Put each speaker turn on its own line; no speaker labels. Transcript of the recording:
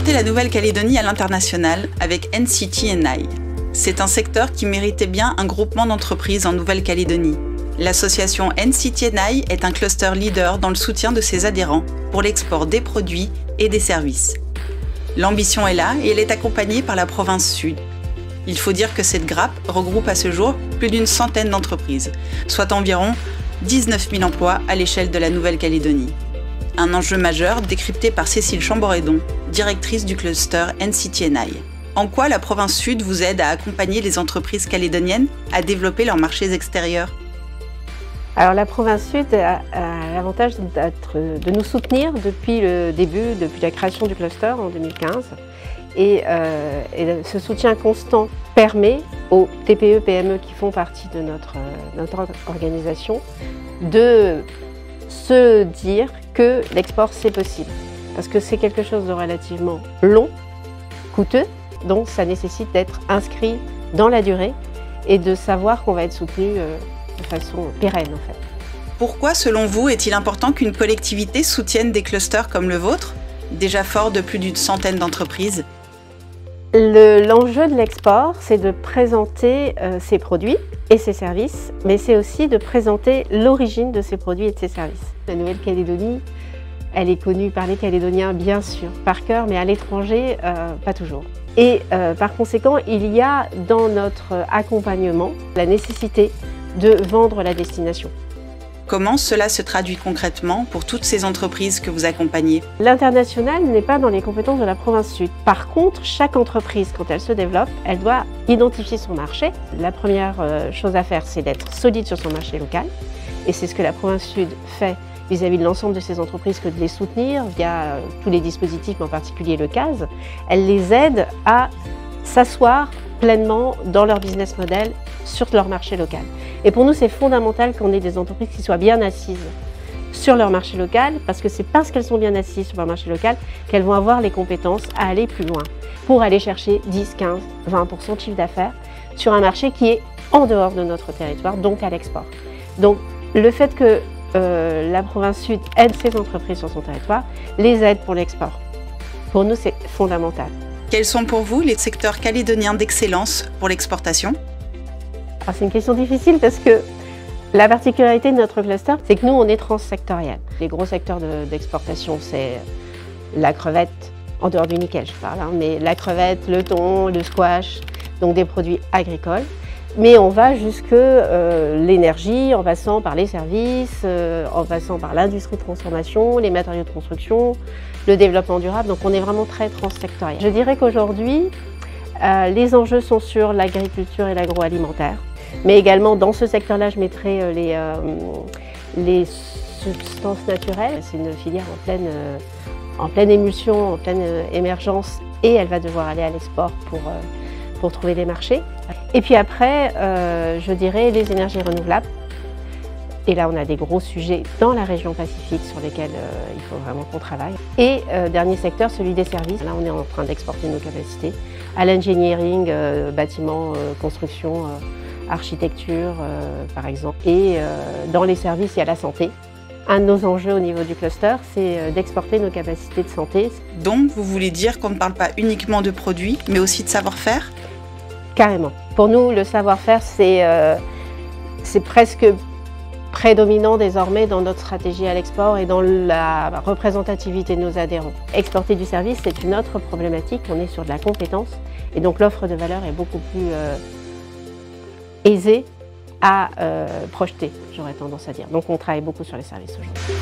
présenter la Nouvelle-Calédonie à l'international avec NCT&I. C'est un secteur qui méritait bien un groupement d'entreprises en Nouvelle-Calédonie. L'association NCT&I est un cluster leader dans le soutien de ses adhérents pour l'export des produits et des services. L'ambition est là et elle est accompagnée par la province Sud. Il faut dire que cette grappe regroupe à ce jour plus d'une centaine d'entreprises, soit environ 19 000 emplois à l'échelle de la Nouvelle-Calédonie. Un enjeu majeur décrypté par Cécile Chamboredon, directrice du cluster NCT&I. En quoi la province Sud vous aide à accompagner les entreprises calédoniennes à développer leurs marchés extérieurs?
Alors la province Sud a l'avantage de nous soutenir depuis le début, depuis la création du cluster en 2015. Et ce soutien constant permet aux TPE-PME qui font partie de notre organisation de se dire que l'export c'est possible. Parce que c'est quelque chose de relativement long, coûteux, donc ça nécessite d'être inscrit dans la durée et de savoir qu'on va être soutenu de façon pérenne en fait.
Pourquoi, selon vous, est-il important qu'une collectivité soutienne des clusters comme le vôtre, déjà fort de plus d'une centaine d'entreprises?
L'enjeu de l'export, c'est de présenter ses produits et ses services, mais c'est aussi de présenter l'origine de ces produits et de ces services. La Nouvelle-Calédonie, elle est connue par les Calédoniens, bien sûr, par cœur, mais à l'étranger, pas toujours. Et par conséquent, il y a dans notre accompagnement la nécessité de vendre la destination.
Comment cela se traduit concrètement pour toutes ces entreprises que vous accompagnez?
L'international n'est pas dans les compétences de la province Sud. Par contre, chaque entreprise, quand elle se développe, elle doit identifier son marché. La première chose à faire, c'est d'être solide sur son marché local. Et c'est ce que la province Sud fait vis-à-vis de l'ensemble de ces entreprises que de les soutenir via tous les dispositifs, mais en particulier le CAS. Elle les aide à s'asseoir pleinement dans leur business model sur leur marché local. Et pour nous, c'est fondamental qu'on ait des entreprises qui soient bien assises sur leur marché local, parce que c'est parce qu'elles sont bien assises sur leur marché local qu'elles vont avoir les compétences à aller plus loin, pour aller chercher 10, 15, 20% de chiffre d'affaires sur un marché qui est en dehors de notre territoire, donc à l'export. Donc le fait que la province Sud aide ces entreprises sur son territoire, les aide pour l'export. Pour nous, c'est fondamental.
Quels sont pour vous les secteurs calédoniens d'excellence pour l'exportation?
C'est une question difficile parce que la particularité de notre cluster, c'est que nous, on est transsectoriel. Les gros secteurs d'exportation, c'est la crevette, en dehors du nickel, je parle, hein, mais la crevette, le thon, le squash, donc des produits agricoles. Mais on va jusque l'énergie, en passant par les services, en passant par l'industrie de transformation, les matériaux de construction, le développement durable. Donc on est vraiment très transsectoriel. Je dirais qu'aujourd'hui, les enjeux sont sur l'agriculture et l'agroalimentaire. Mais également dans ce secteur-là, je mettrai les substances naturelles. C'est une filière en pleine émulsion, en pleine émergence, et elle va devoir aller à l'export pour trouver des marchés. Et puis après, je dirais les énergies renouvelables. Et là, on a des gros sujets dans la région Pacifique sur lesquels il faut vraiment qu'on travaille. Et dernier secteur, celui des services. Là, on est en train d'exporter nos capacités à l'engineering, bâtiment, construction, architecture, par exemple. Et dans les services, il y a la santé. Un de nos enjeux au niveau du cluster, c'est d'exporter nos capacités de santé.
Donc, vous voulez dire qu'on ne parle pas uniquement de produits, mais aussi de savoir-faire?
Carrément. Pour nous, le savoir-faire, c'est presque prédominant désormais dans notre stratégie à l'export et dans la représentativité de nos adhérents. Exporter du service, c'est une autre problématique. On est sur de la compétence et donc l'offre de valeur est beaucoup plus aisée à projeter, j'aurais tendance à dire. Donc on travaille beaucoup sur les services aujourd'hui.